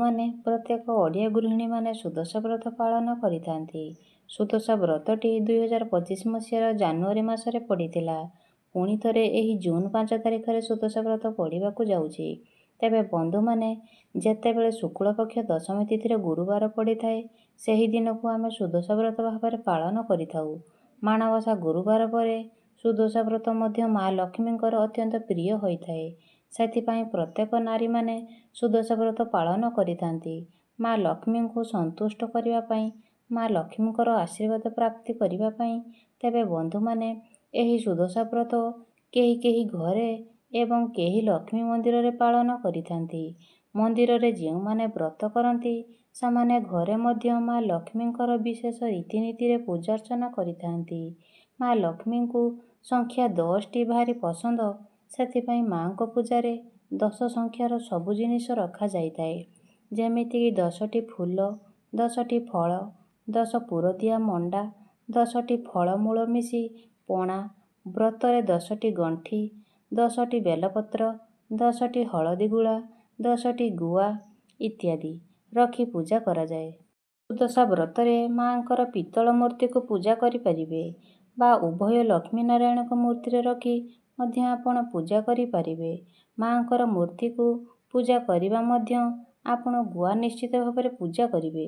ବନ୍ଧୁମାନେ ପ୍ରତ୍ୟେକ ଓଡ଼ିଆ ଗୃହିଣୀମାନେ ସୁଦଶା ବ୍ରତ ପାଳନ କରିଥାନ୍ତି। ସୁଦଶା ବ୍ରତଟି 2025 ମସିହାର ଜାନୁଆରୀ ମାସରେ ପଡ଼ିଥିଲା। ପୁଣି ଥରେ ଏହି ଜୁନ୍ 5 ତାରିଖରେ ସୁଦଶା ବ୍ରତ ପଡ଼ିବାକୁ ଯାଉଛି। ତେବେ ବନ୍ଧୁମାନେ, ଯେତେବେଳେ ଶୁକ୍ଳପକ୍ଷ ଦଶମୀ ତିଥିରେ ଗୁରୁବାର ପଡ଼ିଥାଏ, ସେହି ଦିନକୁ ଆମେ ସୁଦଶା ବ୍ରତ ଭାବରେ ପାଳନ କରିଥାଉ। ମାଣବସା ଗୁରୁବାର ପରେ ସୁଦଶା ବ୍ରତ ମଧ୍ୟ ମା ଲକ୍ଷ୍ମୀଙ୍କର ଅତ୍ୟନ୍ତ ପ୍ରିୟ ହୋଇଥାଏ। ସେଥିପାଇଁ ପ୍ରତ୍ୟେକ ନାରୀମାନେ ସୁଦଶା ବ୍ରତ ପାଳନ କରିଥାନ୍ତି। ମା ଲକ୍ଷ୍ମୀଙ୍କୁ ସନ୍ତୁଷ୍ଟ କରିବା ପାଇଁ, ମା ଲକ୍ଷ୍ମୀଙ୍କର ଆଶୀର୍ବାଦ ପ୍ରାପ୍ତି କରିବା ପାଇଁ। ତେବେ ବନ୍ଧୁମାନେ, ଏହି ସୁଦଶା ବ୍ରତ କେହି କେହି ଘରେ ଏବଂ କେହି ଲକ୍ଷ୍ମୀ ମନ୍ଦିରରେ ପାଳନ କରିଥାନ୍ତି। ମନ୍ଦିରରେ ଯେଉଁମାନେ ବ୍ରତ କରନ୍ତି, ସେମାନେ ଘରେ ମଧ୍ୟ ମା ଲକ୍ଷ୍ମୀଙ୍କର ବିଶେଷ ରୀତିନୀତିରେ ପୂଜାର୍ଚ୍ଚନା କରିଥାନ୍ତି। ମା ଲକ୍ଷ୍ମୀଙ୍କୁ ସଂଖ୍ୟା 10ଟି ଭାରି ପସନ୍ଦ। ସେଥିପାଇଁ ମାଙ୍କ ପୂଜାରେ 10 ସଂଖ୍ୟାର ସବୁ ଜିନିଷ ରଖାଯାଇଥାଏ। ଯେମିତିକି 10ଟି ଫୁଲ, 10ଟି ଫଳ, 10 ପୁରଦିଆ ମଣ୍ଡା, 10ଟି ଫଳମୂଳ ମିଶି ପଣା, ବ୍ରତରେ 10ଟି ଗଣ୍ଠି, 10ଟି ବେଲପତ୍ର, 10ଟି ହଳଦୀ ଗୁଳା, 10ଟି ଗୁଆ ଇତ୍ୟାଦି ରଖି ପୂଜା କରାଯାଏ। ସୁଦଶା ବ୍ରତରେ ମାଙ୍କର ପିତ୍ତଳ ମୂର୍ତ୍ତିକୁ ପୂଜା କରିପାରିବେ ବା ଉଭୟ ଲକ୍ଷ୍ମୀ ନାରାୟଣଙ୍କ ମୂର୍ତ୍ତିରେ ରଖି ମଧ୍ୟ ଆପଣ ପୂଜା କରିପାରିବେ। ମାଙ୍କର ମୂର୍ତ୍ତିକୁ ପୂଜା କରିବା ମଧ୍ୟ ଆପଣ ଗୁଆ ନିଶ୍ଚିତ ଭାବରେ ପୂଜା କରିବେ।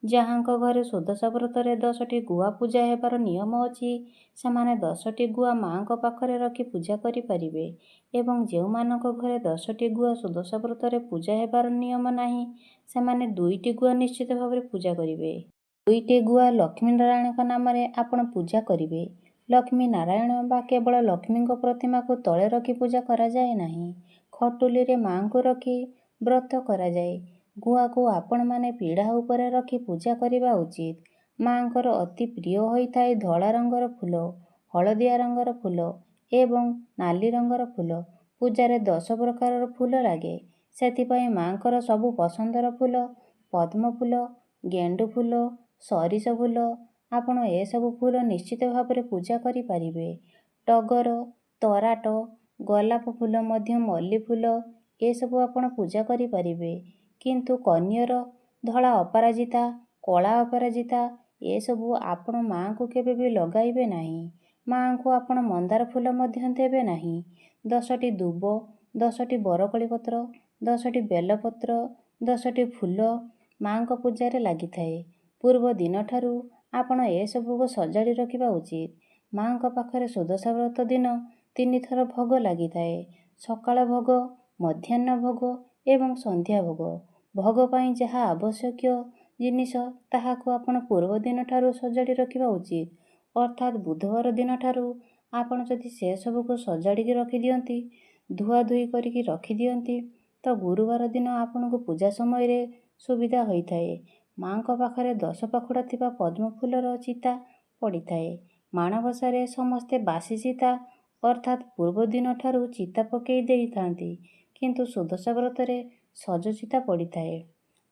ଯାହାଙ୍କ ଘରେ ସୁଦଶା ବ୍ରତରେ 10ଟି ଗୁଆ ପୂଜା ହେବାର ନିୟମ ଅଛି, ସେମାନେ 10ଟି ଗୁଆ ମାଙ୍କ ପାଖରେ ରଖି ପୂଜା କରିପାରିବେ ଏବଂ ଯେଉଁମାନଙ୍କ ଘରେ 10ଟି ଗୁଆ ସୁଦଶା ବ୍ରତରେ ପୂଜା ହେବାର ନିୟମ ନାହିଁ, ସେମାନେ 2ଟି ଗୁଆ ନିଶ୍ଚିତ ଭାବରେ ପୂଜା କରିବେ। 2ଟି ଗୁଆ ଲକ୍ଷ୍ମୀ ନାରାୟଣଙ୍କ ନାମରେ ଆପଣ ପୂଜା କରିବେ। ଲକ୍ଷ୍ମୀ ନାରାୟଣ ବା କେବଳ ଲକ୍ଷ୍ମୀଙ୍କ ପ୍ରତିମାକୁ ତଳେ ରଖି ପୂଜା କରାଯାଏ ନାହିଁ। ଖଟୁଲିରେ ମାଙ୍କୁ ରଖି ବ୍ରତ କରାଯାଏ। ଗୁଆକୁ ଆପଣମାନେ ପିଢ଼ା ଉପରେ ରଖି ପୂଜା କରିବା ଉଚିତ। ମାଙ୍କର ଅତି ପ୍ରିୟ ହୋଇଥାଏ ଧଳା ରଙ୍ଗର ଫୁଲ, ହଳଦିଆ ରଙ୍ଗର ଫୁଲ ଏବଂ ନାଲି ରଙ୍ଗର ଫୁଲ। ପୂଜାରେ 10 ପ୍ରକାରର ଫୁଲ ଲାଗେ। ସେଥିପାଇଁ ମାଙ୍କର ସବୁ ପସନ୍ଦର ଫୁଲ ପଦ୍ମ ଫୁଲ, ଗେଣ୍ଡୁ ଫୁଲ, ସରିଷ ଫୁଲ, ଆପଣ ଏସବୁ ଫୁଲ ନିଶ୍ଚିତ ଭାବରେ ପୂଜା କରିପାରିବେ। ଟଗର, ତରାଟ, ଗୋଲାପ ଫୁଲ ମଧ୍ୟ ମଲ୍ଲି ଫୁଲ ଏସବୁ ଆପଣ ପୂଜା କରିପାରିବେ। କିନ୍ତୁ କନିଅର, ଧଳା ଅପରାଜିତା, କଳା ଅପରାଜିତା ଏସବୁ ଆପଣ ମାଙ୍କୁ କେବେ ବି ଲଗାଇବେ ନାହିଁ। ମାଙ୍କୁ ଆପଣ ମନ୍ଦାର ଫୁଲ ମଧ୍ୟ ଦେବେ ନାହିଁ। 10ଟି ଦୁବ, 10ଟି ବରକୋଳି ପତ୍ର, 10ଟି ବେଲପତ୍ର, 10ଟି ଫୁଲ ମାଙ୍କ ପୂଜାରେ ଲାଗିଥାଏ। ପୂର୍ବ ଦିନଠାରୁ ଆପଣ ଏସବୁକୁ ସଜାଡ଼ି ରଖିବା ଉଚିତ। ମାଙ୍କ ପାଖରେ ସୁଦଶା ବ୍ରତ ଦିନ 3 ଥର ଭୋଗ ଲାଗିଥାଏ। ସକାଳ ଭୋଗ, ମଧ୍ୟାହ୍ନ ଭୋଗ ଏବଂ ସନ୍ଧ୍ୟା ଭୋଗ। ଭୋଗ ପାଇଁ ଯାହା ଆବଶ୍ୟକୀୟ ଜିନିଷ, ତାହାକୁ ଆପଣ ପୂର୍ବ ଦିନଠାରୁ ସଜାଡ଼ି ରଖିବା ଉଚିତ। ଅର୍ଥାତ୍ ବୁଧବାର ଦିନଠାରୁ ଆପଣ ଯଦି ସେସବୁକୁ ସଜାଡ଼ିକି ରଖିଦିଅନ୍ତି, ଧୁଆଧୁଇ କରିକି ରଖିଦିଅନ୍ତି, ତ ଗୁରୁବାର ଦିନ ଆପଣଙ୍କୁ ପୂଜା ସମୟରେ ସୁବିଧା ହୋଇଥାଏ। ମାଙ୍କ ପାଖରେ 10 ପାଖୁଡ଼ା ଥିବା ପଦ୍ମ ଫୁଲର ଚିତା ପଡ଼ିଥାଏ। ମାଣବସାରେ ସମସ୍ତେ ବାସି ଚିତା ଅର୍ଥାତ୍ ପୂର୍ବ ଦିନଠାରୁ ଚିତା ପକାଇ ଦେଇଥାନ୍ତି, କିନ୍ତୁ ସୁଦଶା ବ୍ରତରେ ସଜ ଚିତା ପଡ଼ିଥାଏ।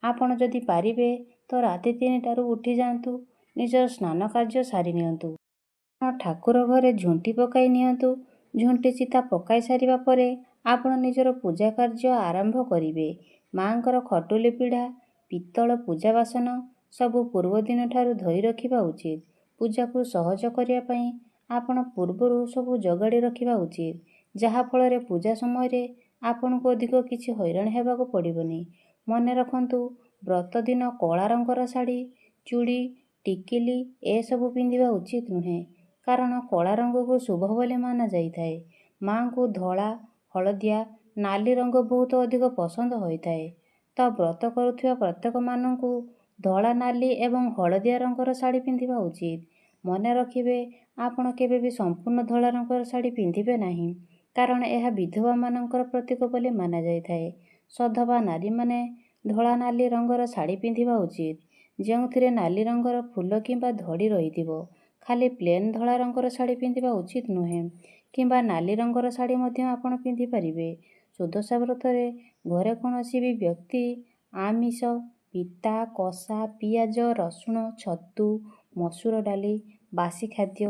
ଆପଣ ଯଦି ପାରିବେ ତ ରାତି 3ଟାରୁ ଉଠିଯାଆନ୍ତୁ, ନିଜର ସ୍ନାନ କାର୍ଯ୍ୟ ସାରି ନିଅନ୍ତୁ। ଆପଣ ଠାକୁର ଘରେ ଝୁଣ୍ଟି ପକାଇ ନିଅନ୍ତୁ। ଝୁଣ୍ଟି ଚିତା ପକାଇ ସାରିବା ପରେ ଆପଣ ନିଜର ପୂଜା କାର୍ଯ୍ୟ ଆରମ୍ଭ କରିବେ। ମାଙ୍କର ଖଟୁଲି ପିଢ଼ା, ପିତ୍ତଳ ପୂଜା ବାସନ ସବୁ ପୂର୍ବ ଦିନଠାରୁ ଧୋଇ ରଖିବା ଉଚିତ। ପୂଜାକୁ ସହଜ କରିବା ପାଇଁ ଆପଣ ପୂର୍ବରୁ ସବୁ ଯୋଗାଡ଼ି ରଖିବା ଉଚିତ, ଯାହାଫଳରେ ପୂଜା ସମୟରେ ଆପଣଙ୍କୁ ଅଧିକ କିଛି ହଇରାଣ ହେବାକୁ ପଡ଼ିବନି। ମନେ ରଖନ୍ତୁ, ବ୍ରତ ଦିନ କଳା ରଙ୍ଗର ଶାଢ଼ୀ, ଚୁଡ଼ି, ଟିକିଲି ଏସବୁ ପିନ୍ଧିବା ଉଚିତ ନୁହେଁ, କାରଣ କଳା ରଙ୍ଗକୁ ଶୁଭ ବୋଲି ମାନାଯାଇଥାଏ। ମାଙ୍କୁ ଧଳା, ହଳଦିଆ, ନାଲି ରଙ୍ଗ ବହୁତ ଅଧିକ ପସନ୍ଦ ହୋଇଥାଏ। ତ ବ୍ରତ କରୁଥିବା ପ୍ରତ୍ୟେକମାନଙ୍କୁ ଧଳା, ନାଲି ଏବଂ ହଳଦିଆ ରଙ୍ଗର ଶାଢ଼ୀ ପିନ୍ଧିବା ଉଚିତ। ମନେ ରଖିବେ, ଆପଣ କେବେ ବି ସମ୍ପୂର୍ଣ୍ଣ ଧଳା ରଙ୍ଗର ଶାଢ଼ୀ ପିନ୍ଧିବେ ନାହିଁ, କାରଣ ଏହା ବିଧବାମାନଙ୍କର ପ୍ରତୀକ ବୋଲି ମାନାଯାଇଥାଏ। ସଧବା ନାରୀମାନେ ଧଳା, ନାଲି ରଙ୍ଗର ଶାଢ଼ୀ ପିନ୍ଧିବା ଉଚିତ, ଯେଉଁଥିରେ ନାଲି ରଙ୍ଗର ଫୁଲ କିମ୍ବା ଧଡ଼ି ରହିଥିବ। ଖାଲି ପ୍ଲେନ୍ ଧଳା ରଙ୍ଗର ଶାଢ଼ୀ ପିନ୍ଧିବା ଉଚିତ ନୁହେଁ, କିମ୍ବା ନାଲି ରଙ୍ଗର ଶାଢ଼ୀ ମଧ୍ୟ ଆପଣ ପିନ୍ଧିପାରିବେ। ସୁଦଶା ବ୍ରତରେ ଘରେ କୌଣସି ବି ବ୍ୟକ୍ତି ଆମିଷ, ପିତା, କଷା, ପିଆଜ, ରସୁଣ, ଛତୁ, ମସୁର ଡାଲି, ବାସି ଖାଦ୍ୟ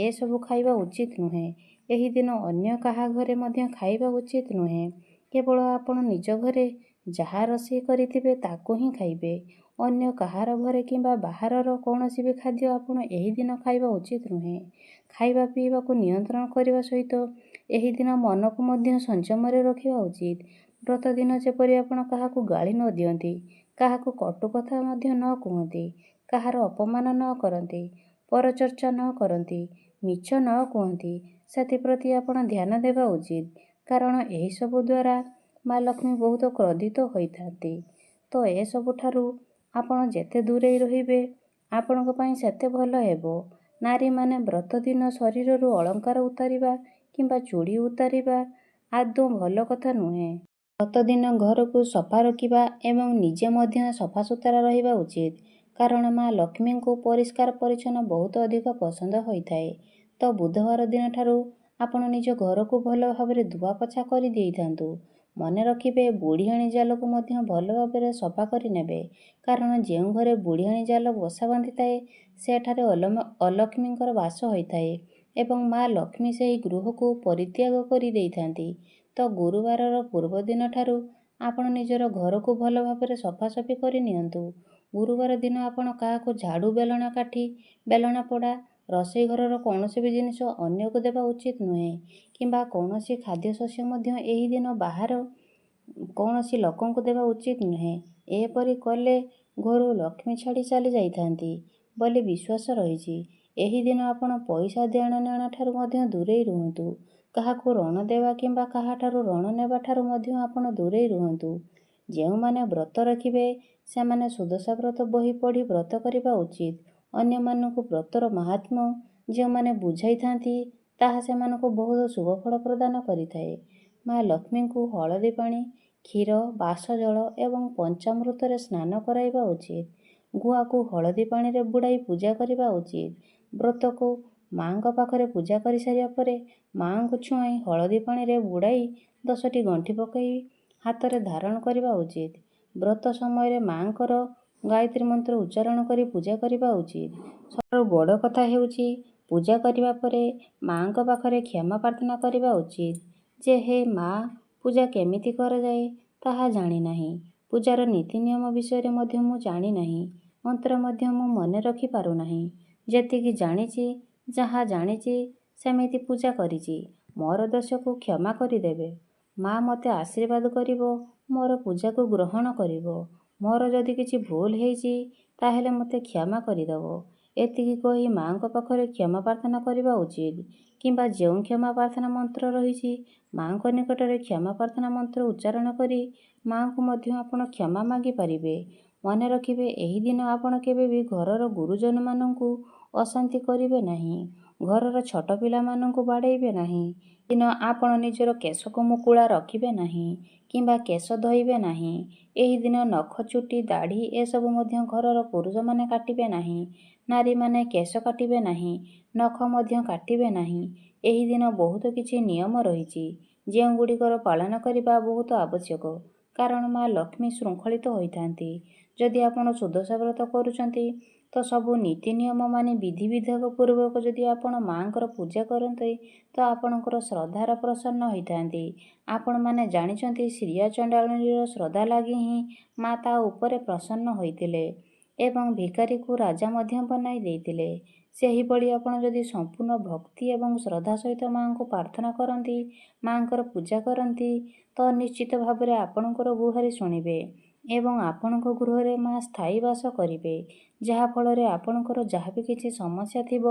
ଏସବୁ ଖାଇବା ଉଚିତ ନୁହେଁ। ଏହି ଦିନ ଅନ୍ୟ କାହା ଘରେ ମଧ୍ୟ ଖାଇବା ଉଚିତ ନୁହେଁ। କେବଳ ଆପଣ ନିଜ ଘରେ ଯାହା ରୋଷେଇ କରିଥିବେ ତାକୁ ହିଁ ଖାଇବେ। ଅନ୍ୟ କାହାର ଘରେ କିମ୍ବା ବାହାରର କୌଣସି ବି ଖାଦ୍ୟ ଆପଣ ଏହି ଦିନ ଖାଇବା ଉଚିତ ନୁହେଁ। ଖାଇବା ପିଇବାକୁ ନିୟନ୍ତ୍ରଣ କରିବା ସହିତ ଏହି ଦିନ ମନକୁ ମଧ୍ୟ ସଂଯମରେ ରଖିବା ଉଚିତ। ବ୍ରତ ଦିନ ଯେପରି ଆପଣ କାହାକୁ ଗାଳି ନ ଦିଅନ୍ତି, କାହାକୁ କଟୁ କଥା ମଧ୍ୟ ନ କୁହନ୍ତି, କାହାର ଅପମାନ ନ କରନ୍ତି, ପରଚର୍ଚ୍ଚା ନ କରନ୍ତି, ମିଛ ନ କୁହନ୍ତି, ସେଥିପ୍ରତି ଆପଣ ଧ୍ୟାନ ଦେବା ଉଚିତ। କାରଣ ଏହିସବୁ ଦ୍ୱାରା ମା ଲକ୍ଷ୍ମୀ ବହୁତ କ୍ରୋଧିତ ହୋଇଥାନ୍ତି। ତ ଏସବୁଠାରୁ ଆପଣ ଯେତେ ଦୂରେଇ ରହିବେ ଆପଣଙ୍କ ପାଇଁ ସେତେ ଭଲ ହେବ। ନାରୀମାନେ ବ୍ରତ ଦିନ ଶରୀରରୁ ଅଳଙ୍କାର ଉତାରିବା କିମ୍ବା ଚୁଡ଼ି ଉତାରିବା ଆଦୌ ଭଲ କଥା ନୁହେଁ। ବ୍ରତ ଦିନ ଘରକୁ ସଫା ରଖିବା ଏବଂ ନିଜେ ମଧ୍ୟ ସଫାସୁତୁରା ରହିବା ଉଚିତ। କାରଣ ମା ଲକ୍ଷ୍ମୀଙ୍କୁ ପରିଷ୍କାର ପରିଚ୍ଛନ୍ନ ବହୁତ ଅଧିକ ପସନ୍ଦ ହୋଇଥାଏ। ତ ବୁଧବାର ଦିନଠାରୁ ଆପଣ ନିଜ ଘରକୁ ଭଲ ଭାବରେ ଧୁଆପୋଛା କରି ଦେଇଥାନ୍ତୁ। ମନେ ରଖିବେ, ବୁଢ଼ିଆଣୀ ଜାଲକୁ ମଧ୍ୟ ଭଲ ଭାବରେ ସଫା କରି ନେବେ। କାରଣ ଯେଉଁ ଘରେ ବୁଢ଼ିଆଣୀ ଜାଲ ବସା ବାନ୍ଧିଥାଏ ସେଠାରେ ଅଲକ୍ଷ୍ମୀଙ୍କର ବାସ ହୋଇଥାଏ ଏବଂ ମା ଲକ୍ଷ୍ମୀ ସେହି ଗୃହକୁ ପରିତ୍ୟାଗ କରି ଦେଇଥାନ୍ତି। ତ ଗୁରୁବାରର ପୂର୍ବ ଦିନଠାରୁ ଆପଣ ନିଜର ଘରକୁ ଭଲ ଭାବରେ ସଫାସଫି କରି ନିଅନ୍ତୁ। ଗୁରୁବାର ଦିନ ଆପଣ କାହାକୁ ଝାଡ଼ୁ, ବେଲଣା କାଠି, ବେଲଣା ପୋଡ଼ା, ରୋଷେଇ ଘରର କୌଣସି ବି ଜିନିଷ ଅନ୍ୟକୁ ଦେବା ଉଚିତ ନୁହେଁ କିମ୍ବା କୌଣସି ଖାଦ୍ୟଶସ୍ୟ ମଧ୍ୟ ଏହି ଦିନ ବାହାର କୌଣସି ଲୋକଙ୍କୁ ଦେବା ଉଚିତ ନୁହେଁ। ଏପରି କଲେ ଘରୁ ଲକ୍ଷ୍ମୀ ଛାଡ଼ି ଚାଲି ଯାଇଥାନ୍ତି ବୋଲି ବିଶ୍ୱାସ ରହିଛି। ଏହି ଦିନ ଆପଣ ପଇସା ଦେଣ ନେଣ ଠାରୁ ମଧ୍ୟ ଦୂରେଇ ରୁହନ୍ତୁ। କାହାକୁ ଋଣ ଦେବା କିମ୍ବା କାହାଠାରୁ ଋଣ ନେବା ଠାରୁ ମଧ୍ୟ ଆପଣ ଦୂରେଇ ରୁହନ୍ତୁ। ଯେଉଁମାନେ ବ୍ରତ ରଖିବେ ସେମାନେ ସୁଦଶା ବ୍ରତ ବହି ପଢ଼ି ବ୍ରତ କରିବା ଉଚିତ। ଅନ୍ୟମାନଙ୍କୁ ବ୍ରତର ମାହାତ୍ମ୍ୟ ଯେଉଁମାନେ ବୁଝାଇଥାନ୍ତି ତାହା ସେମାନଙ୍କୁ ବହୁତ ଶୁଭଫଳ ପ୍ରଦାନ କରିଥାଏ। ମା ଲକ୍ଷ୍ମୀଙ୍କୁ ହଳଦୀ ପାଣି, କ୍ଷୀର, ବାସଜଳ ଏବଂ ପଞ୍ଚାମୃତରେ ସ୍ନାନ କରାଇବା ଉଚିତ। ଗୁଆକୁ ହଳଦୀ ପାଣିରେ ବୁଡ଼ାଇ ପୂଜା କରିବା ଉଚିତ। ବ୍ରତକୁ ମାଙ୍କ ପାଖରେ ପୂଜା କରିସାରିବା ପରେ ମାଙ୍କୁ ଛୁଆଁଇ ହଳଦୀ ପାଣିରେ ବୁଡ଼ାଇ 10ଟି ଗଣ୍ଠି ପକାଇ ହାତରେ ଧାରଣ କରିବା ଉଚିତ। ବ୍ରତ ସମୟରେ ମାଙ୍କର ଗାୟତ୍ରୀ ମନ୍ତ୍ର ଉଚ୍ଚାରଣ କରି ପୂଜା କରିବା ଉଚିତ। ସବୁଠାରୁ ବଡ଼ କଥା ହେଉଛି ପୂଜା କରିବା ପରେ ମାଙ୍କ ପାଖରେ କ୍ଷମା ପ୍ରାର୍ଥନା କରିବା ଉଚିତ ଯେ ହେ ମା, ପୂଜା କେମିତି କରାଯାଏ ତାହା ଜାଣିନାହିଁ। ପୂଜାର ନୀତି ନିୟମ ବିଷୟରେ ମଧ୍ୟ ମୁଁ ଜାଣିନାହିଁ। ମନ୍ତ୍ର ମଧ୍ୟ ମୁଁ ମନେ ରଖିପାରୁନାହିଁ। ଯେତିକି ଜାଣିଛି, ଯାହା ଜାଣିଛି ସେମିତି ପୂଜା କରିଛି। ମୋର ଦୋଷକୁ କ୍ଷମା କରିଦେବେ। ମା ମୋତେ ଆଶୀର୍ବାଦ କରିବ, ମୋର ପୂଜାକୁ ଗ୍ରହଣ କରିବ। ମୋର ଯଦି କିଛି ଭୁଲ ହେଇଛି ତାହେଲେ ମୋତେ କ୍ଷମା କରିଦେବ। ଏତିକି କହି ମାଙ୍କ ପାଖରେ କ୍ଷମା ପ୍ରାର୍ଥନା କରିବା ଉଚିତ। କିମ୍ବା ଯେଉଁ କ୍ଷମା ପ୍ରାର୍ଥନା ମନ୍ତ୍ର ରହିଛି ମାଙ୍କ ନିକଟରେ କ୍ଷମା ପ୍ରାର୍ଥନା ମନ୍ତ୍ର ଉଚ୍ଚାରଣ କରି ମାଙ୍କୁ ମଧ୍ୟ ଆପଣ କ୍ଷମା ମାଗିପାରିବେ। ମନେ ରଖିବେ, ଏହି ଦିନ ଆପଣ କେବେ ବି ଘରର ଗୁରୁଜନମାନଙ୍କୁ ଅଶାନ୍ତି କରିବେ ନାହିଁ। ଘରର ଛୋଟ ପିଲାମାନଙ୍କୁ ବାଡ଼େଇବେ ନାହିଁ। ଦିନ ଆପଣ ନିଜର କେଶକୁ ମୁକୁଳା ରଖିବେ ନାହିଁ କିମ୍ବା କେଶ ଧୋଇବେ ନାହିଁ। ଏହି ଦିନ ନଖ, ଚୁଟି, ଦାଢ଼ି ଏସବୁ ମଧ୍ୟ ଘରର ପୁରୁଷମାନେ କାଟିବେ ନାହିଁ। ନାରୀମାନେ କେଶ କାଟିବେ ନାହିଁ, ନଖ ମଧ୍ୟ କାଟିବେ ନାହିଁ। ଏହି ଦିନ ବହୁତ କିଛି ନିୟମ ରହିଛି ଯେଉଁଗୁଡ଼ିକର ପାଳନ କରିବା ବହୁତ ଆବଶ୍ୟକ। କାରଣ ମା ଲକ୍ଷ୍ମୀ ଶୃଙ୍ଖଳିତ ହୋଇଥାନ୍ତି। ଯଦି ଆପଣ ସୁଦଶା ବ୍ରତ କରୁଛନ୍ତି ତ ସବୁ ନୀତି ନିୟମ ମାନି ବିଧିବିଧାନ ପୂର୍ବକ ଯଦି ଆପଣ ମାଙ୍କର ପୂଜା କରନ୍ତି ତ ଆପଣଙ୍କର ଶ୍ରଦ୍ଧାର ପ୍ରସନ୍ନ ହୋଇଥାନ୍ତି। ଆପଣମାନେ ଜାଣିଛନ୍ତି ଶ୍ରୀୟା ଚଣ୍ଡାଳୁଣୀର ଶ୍ରଦ୍ଧା ଲାଗି ହିଁ ମା ତା ଉପରେ ପ୍ରସନ୍ନ ହୋଇଥିଲେ ଏବଂ ଭିକାରୀକୁ ରାଜା ମଧ୍ୟ ବନାଇ ଦେଇଥିଲେ। ସେହିଭଳି ଆପଣ ଯଦି ସମ୍ପୂର୍ଣ୍ଣ ଭକ୍ତି ଏବଂ ଶ୍ରଦ୍ଧା ସହିତ ମାଙ୍କୁ ପ୍ରାର୍ଥନା କରନ୍ତି, ମାଙ୍କର ପୂଜା କରନ୍ତି ତ ନିଶ୍ଚିତ ଭାବରେ ଆପଣଙ୍କର ଗୁହାରି ଶୁଣିବେ ଏବଂ ଆପଣଙ୍କ ଗୃହରେ ମା ସ୍ଥାୟୀ ବାସ କରିବେ। ଯାହାଫଳରେ ଆପଣଙ୍କର ଯାହାବି କିଛି ସମସ୍ୟା ଥିବ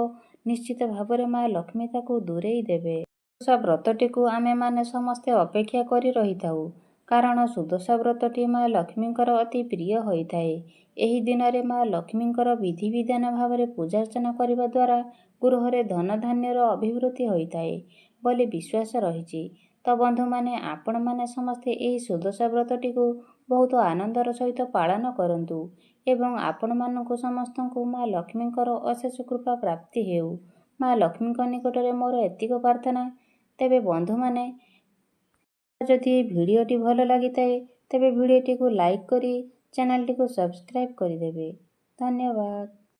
ନିଶ୍ଚିତ ଭାବରେ ମା ଲକ୍ଷ୍ମୀ ତାକୁ ଦୂରେଇ ଦେବେ। ସୁଦଶା ବ୍ରତଟିକୁ ଆମେମାନେ ସମସ୍ତେ ଅପେକ୍ଷା କରି ରହିଥାଉ। କାରଣ ସୁଦଶା ବ୍ରତଟି ମା ଲକ୍ଷ୍ମୀଙ୍କର ଅତି ପ୍ରିୟ ହୋଇଥାଏ। ଏହି ଦିନରେ ମା ଲକ୍ଷ୍ମୀଙ୍କର ବିଧିବିଧାନ ଭାବରେ ପୂଜାର୍ଚ୍ଚନା କରିବା ଦ୍ୱାରା ଗୃହରେ ଧନ ଧାନ୍ୟର ଅଭିବୃଦ୍ଧି ହୋଇଥାଏ ବୋଲି ବିଶ୍ୱାସ ରହିଛି। ତ ବନ୍ଧୁମାନେ, ଆପଣମାନେ ସମସ୍ତେ ଏହି ସୁଦଶା ବ୍ରତଟିକୁ ବହୁତ ଆନନ୍ଦର ସହିତ ପାଳନ କରନ୍ତୁ ଏବଂ ଆପଣମାନଙ୍କୁ ସମସ୍ତଙ୍କୁ ମା ଲକ୍ଷ୍ମୀଙ୍କର ଅଶେଷ କୃପା ପ୍ରାପ୍ତି ହେଉ। ମା ଲକ୍ଷ୍ମୀଙ୍କ ନିକଟରେ ମୋର ଏତିକ ପ୍ରାର୍ଥନା। ତେବେ ବନ୍ଧୁମାନେ, ଯଦି ଏହି ଭିଡ଼ିଓଟି ଭଲ ଲାଗିଥାଏ ତେବେ ଭିଡ଼ିଓଟିକୁ ଲାଇକ୍ କରି ଚ୍ୟାନେଲଟିକୁ ସବସ୍କ୍ରାଇବ୍ କରିଦେବେ। ଧନ୍ୟବାଦ।